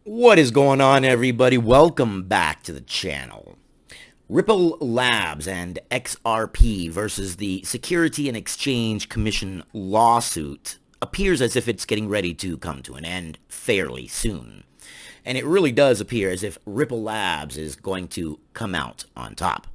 What is going on, everybody? Welcome back to the channel. Ripple Labs and XRP versus the Security and Exchange Commission lawsuit appears as if it's getting ready to come to an end fairly soon. And it really does appear as if Ripple Labs is going to come out on top.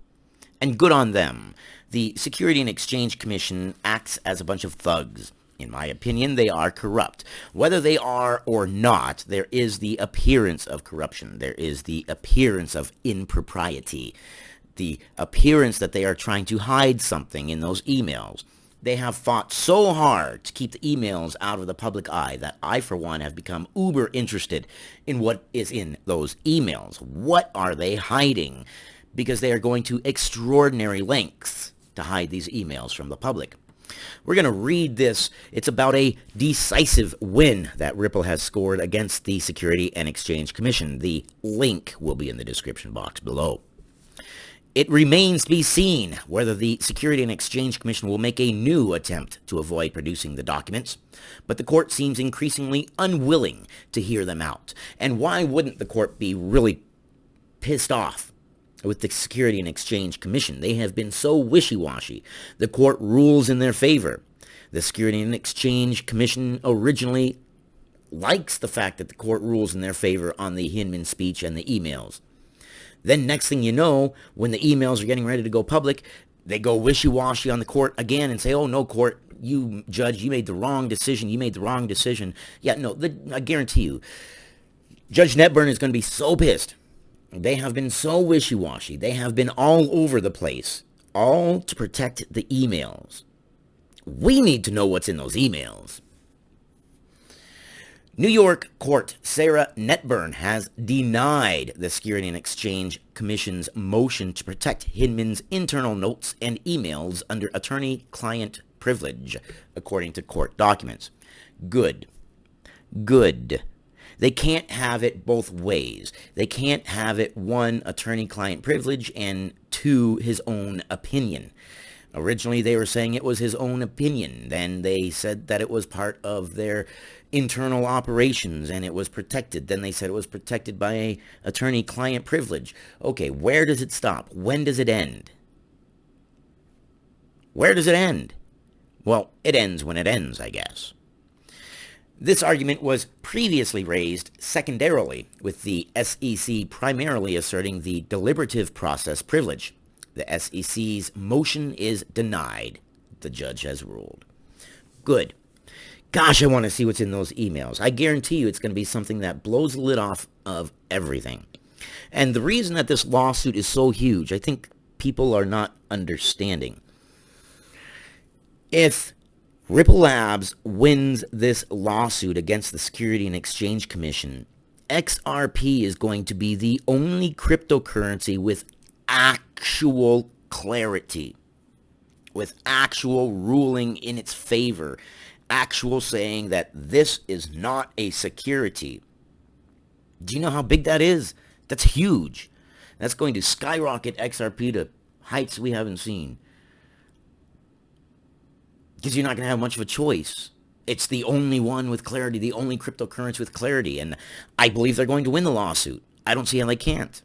And good on them. The Security and Exchange Commission acts as a bunch of thugs. In my opinion, they are corrupt. Whether they are or not, there is the appearance of corruption. There is the appearance of impropriety. The appearance that they are trying to hide something in those emails. They have fought so hard to keep the emails out of the public eye that I, for one, have become uber interested in what is in those emails. What are they hiding? Because they are going to extraordinary lengths to hide these emails from the public. We're going to read this. It's about a decisive win that Ripple has scored against the Security and Exchange Commission. The link will be in the description box below. It remains to be seen whether the Security and Exchange Commission will make a new attempt to avoid producing the documents, but the court seems increasingly unwilling to hear them out. And why wouldn't the court be really pissed off with the Security and Exchange Commission? They have been so wishy-washy. The court rules in their favor. The Security and Exchange Commission originally likes the fact that the court rules in their favor on the Hinman speech and the emails. Then next thing you know, when the emails are getting ready to go public, they go wishy-washy on the court again and say, oh, no, court, you, judge, you made the wrong decision. You made the wrong decision. Yeah, no, I guarantee you, Judge Netburn is going to be so pissed. They have been so wishy-washy. They have been all over the place, all to protect the emails. We need to know what's in those emails. New York court Sarah Netburn has denied the Security and Exchange Commission's motion to protect Hinman's internal notes and emails under attorney-client privilege, according to court documents. Good. Good. They can't have it both ways. They can't have it, one, attorney-client privilege, and two, his own opinion. Originally, they were saying it was his own opinion. Then they said that it was part of their internal operations and it was protected. Then they said it was protected by a attorney-client privilege. Okay, where does it stop? When does it end? Where does it end? Well, it ends when it ends, I guess. This argument was previously raised secondarily, with the SEC primarily asserting the deliberative process privilege. The SEC's motion is denied, the judge has ruled. Good. Gosh, I want to see what's in those emails. I guarantee you it's going to be something that blows the lid off of everything. And the reason that this lawsuit is so huge, I think people are not understanding. If Ripple Labs wins this lawsuit against the Security and Exchange Commission, XRP is going to be the only cryptocurrency with actual clarity, with actual ruling in its favor, actual saying that this is not a security. Do you know how big that is? That's huge. That's going to skyrocket XRP to heights we haven't seen. Because you're not going to have much of a choice. It's the only one with clarity, the only cryptocurrency with clarity, and I believe they're going to win the lawsuit. I don't see how they can't.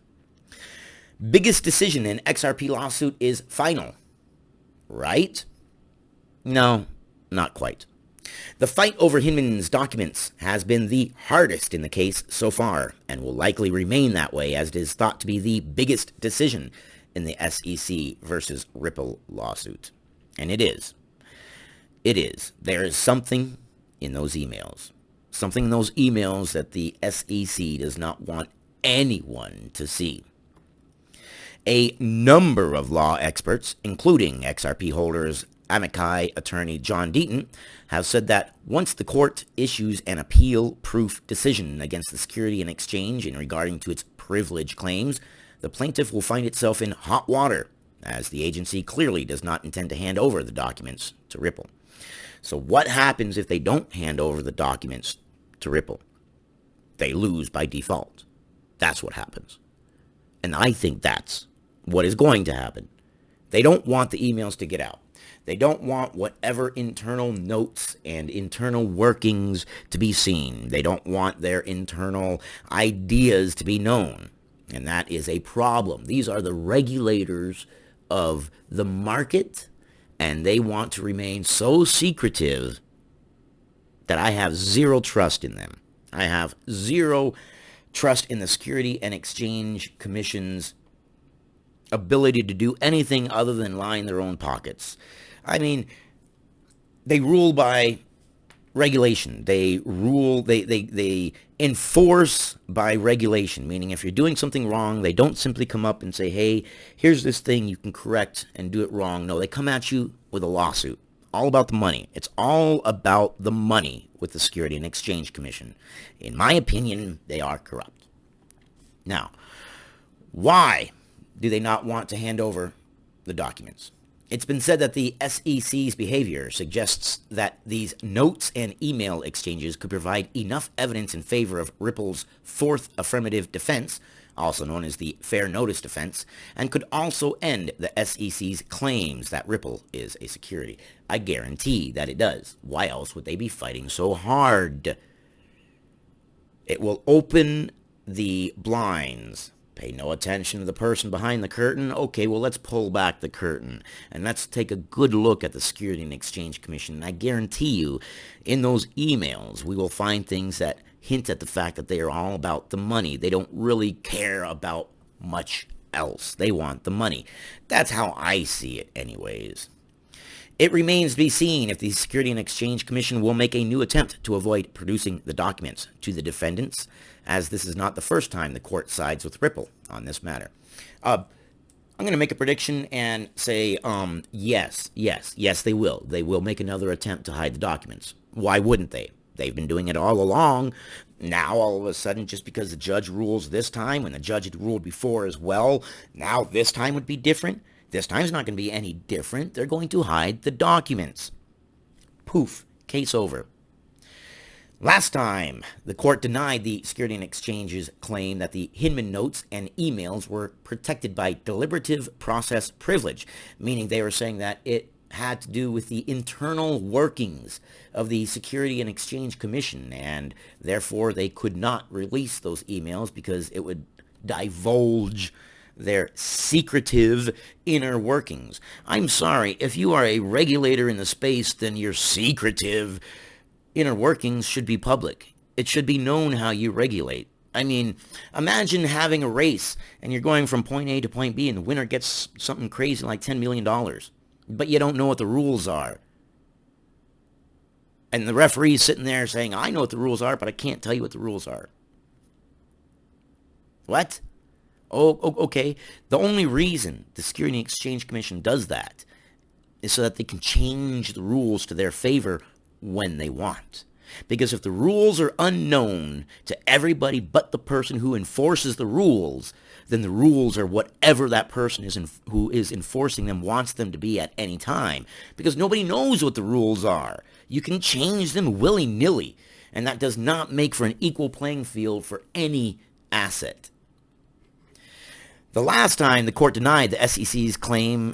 Biggest decision in XRP lawsuit is final, right? No, not quite. The fight over Hinman's documents has been the hardest in the case so far, and will likely remain that way, as it is thought to be the biggest decision in the SEC versus Ripple lawsuit. And it is. It is. There is something in those emails. Something in those emails that the SEC does not want anyone to see. A number of law experts, including XRP holders, amici attorney John Deaton, have said that once the court issues an appeal-proof decision against the Security and Exchange in regarding to its privilege claims, the plaintiff will find itself in hot water, as the agency clearly does not intend to hand over the documents to Ripple. So what happens if they don't hand over the documents to Ripple? They lose by default. That's what happens. And I think that's what is going to happen. They don't want the emails to get out. They don't want whatever internal notes and internal workings to be seen. They don't want their internal ideas to be known. And that is a problem. These are the regulators of the market, and they want to remain so secretive that I have zero trust in them. I have zero trust in the Security and Exchange Commission's ability to do anything other than line their own pockets. I mean, they rule by regulation. They enforce by regulation, meaning if you're doing something wrong, they don't simply come up and say, hey, here's this thing you can correct and do it wrong. No, they come at you with a lawsuit. All about the money. It's all about the money with the Security and Exchange Commission. In my opinion, they are corrupt. Now, why do they not want to hand over the documents? It's been said that the SEC's behavior suggests that these notes and email exchanges could provide enough evidence in favor of Ripple's fourth affirmative defense, also known as the fair notice defense, and could also end the SEC's claims that Ripple is a security. I guarantee that it does. Why else would they be fighting so hard? It will open the blinds. Pay no attention to the person behind the curtain. Okay, well, let's pull back the curtain and let's take a good look at the Security and Exchange Commission. And I guarantee you, in those emails, we will find things that hint at the fact that they are all about the money. They don't really care about much else. They want the money. That's how I see it anyways. It remains to be seen if the Security and Exchange Commission will make a new attempt to avoid producing the documents to the defendants, as this is not the first time the court sides with Ripple on this matter. I'm going to make a prediction and say, yes, they will. They will make another attempt to hide the documents. Why wouldn't they? They've been doing it all along. Now, all of a sudden, just because the judge rules this time, when the judge had ruled before as well, now this time would be different. This time's not going to be any different. They're going to hide the documents. Poof. Case over. Last time, the court denied the Security and Exchange's claim that the Hinman notes and emails were protected by deliberative process privilege, meaning they were saying that it had to do with the internal workings of the Security and Exchange Commission, and therefore they could not release those emails because it would divulge their secretive inner workings. I'm sorry, if you are a regulator in the space, then your secretive inner workings should be public. It should be known how you regulate. I mean, imagine having a race and you're going from point A to point B and the winner gets something crazy like $10 million, but you don't know what the rules are. And the referee's sitting there saying, I know what the rules are, but I can't tell you what the rules are. What? Oh, okay. The only reason the Security and Exchange Commission does that is so that they can change the rules to their favor when they want. Because if the rules are unknown to everybody but the person who enforces the rules, then the rules are whatever that person who is enforcing them wants them to be at any time. Because nobody knows what the rules are. You can change them willy-nilly, and that does not make for an equal playing field for any asset. The last time the court denied the SEC's claim,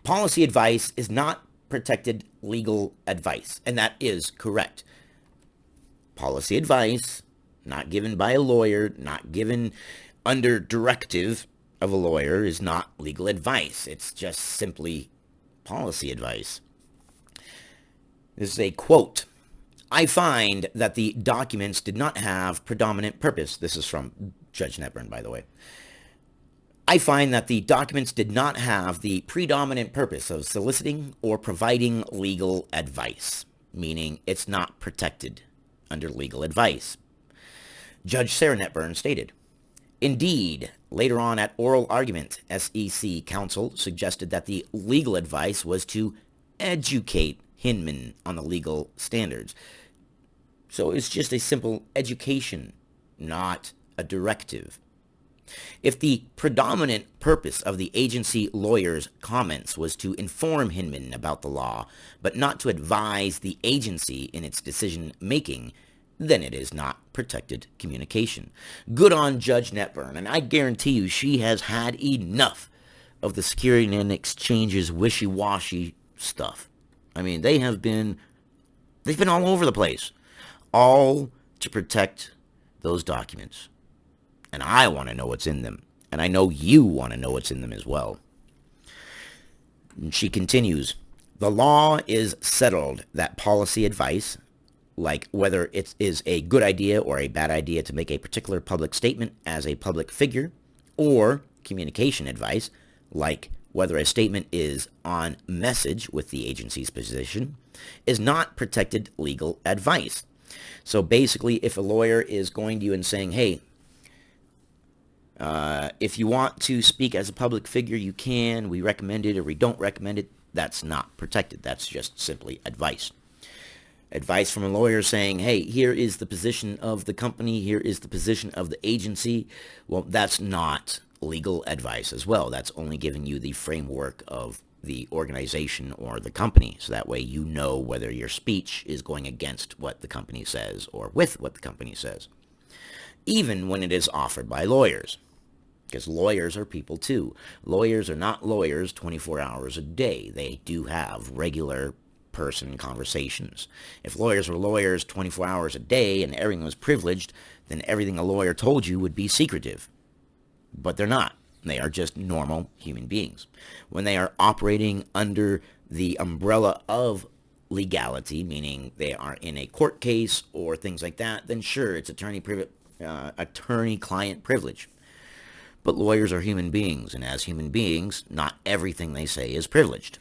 policy advice is not protected legal advice, and that is correct. Policy advice, not given by a lawyer, not given under directive of a lawyer, is not legal advice. It's just simply policy advice. This is a quote. I find that the documents did not have predominant purpose. This is from Judge Netburn, by the way. I find that the documents did not have the predominant purpose of soliciting or providing legal advice, meaning it's not protected under legal advice. Judge Sarah Netburn stated, indeed, later on at oral argument, SEC counsel suggested that the legal advice was to educate Hinman on the legal standards. So it's just a simple education, not a directive. If the predominant purpose of the agency lawyer's comments was to inform Hinman about the law, but not to advise the agency in its decision-making, then it is not protected communication. Good on Judge Netburn, and I guarantee you she has had enough of the Security and Exchange's wishy-washy stuff. I mean, they've been all over the place, all to protect those documents. And I want to know what's in them. And I know you want to know what's in them as well. And she continues, the law is settled that policy advice, like whether it is a good idea or a bad idea to make a particular public statement as a public figure, or communication advice, like whether a statement is on message with the agency's position, is not protected legal advice. So basically, if a lawyer is going to you and saying, hey, if you want to speak as a public figure, you can, we recommend it or we don't recommend it, that's not protected. That's just simply advice. Advice from a lawyer saying, hey, here is the position of the company, here is the position of the agency. Well, that's not legal advice as well. That's only giving you the framework of the organization or the company. So that way you know whether your speech is going against what the company says or with what the company says. Even when it is offered by lawyers. Because lawyers are people too. Lawyers are not lawyers 24 hours a day. They do have regular person conversations. If lawyers were lawyers 24 hours a day and everything was privileged, then everything a lawyer told you would be secretive. But they're not. They are just normal human beings. When they are operating under the umbrella of legality, meaning they are in a court case or things like that, then sure, it's attorney-client privilege. But lawyers are human beings, and as human beings, not everything they say is privileged.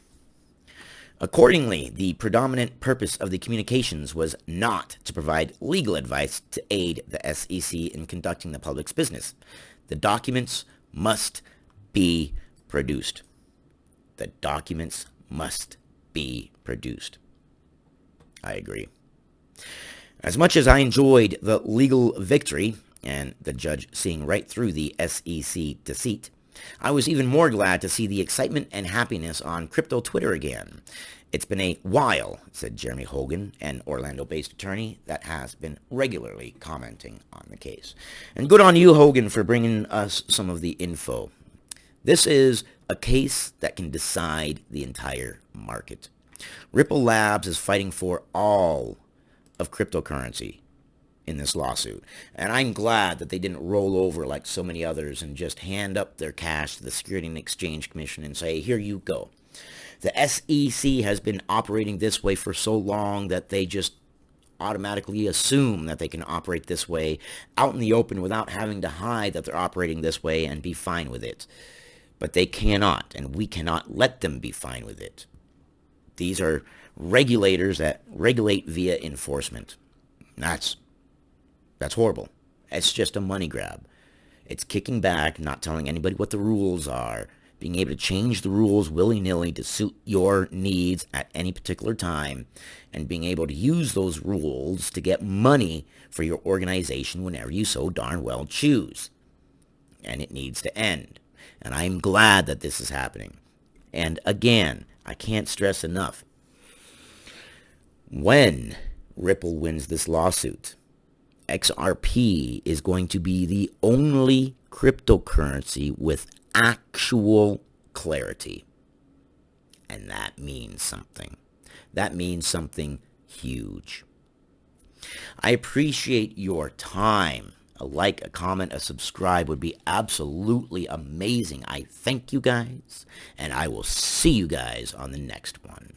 Accordingly, the predominant purpose of the communications was not to provide legal advice to aid the SEC in conducting the public's business. The documents must be produced. The documents must be produced. I agree. As much as I enjoyed the legal victory and the judge seeing right through the SEC deceit, I was even more glad to see the excitement and happiness on crypto Twitter again. It's been a while, said Jeremy Hogan, an Orlando-based attorney that has been regularly commenting on the case. And good on you, Hogan, for bringing us some of the info. This is a case that can decide the entire market. Ripple Labs is fighting for all of cryptocurrency in this lawsuit. And I'm glad that they didn't roll over like so many others and just hand up their cash to the Security and Exchange Commission and say, here you go. The SEC has been operating this way for so long that they just automatically assume that they can operate this way out in the open without having to hide that they're operating this way and be fine with it. But they cannot, and we cannot let them be fine with it. These are regulators that regulate via enforcement. That's horrible. It's just a money grab. It's kicking back, not telling anybody what the rules are, being able to change the rules willy-nilly to suit your needs at any particular time, and being able to use those rules to get money for your organization whenever you so darn well choose. And it needs to end. And I'm glad that this is happening. And again, I can't stress enough, when Ripple wins this lawsuit, XRP is going to be the only cryptocurrency with actual clarity. And that means something. That means something huge. I appreciate your time. A like, a comment, a subscribe would be absolutely amazing. I thank you guys, and I will see you guys on the next one.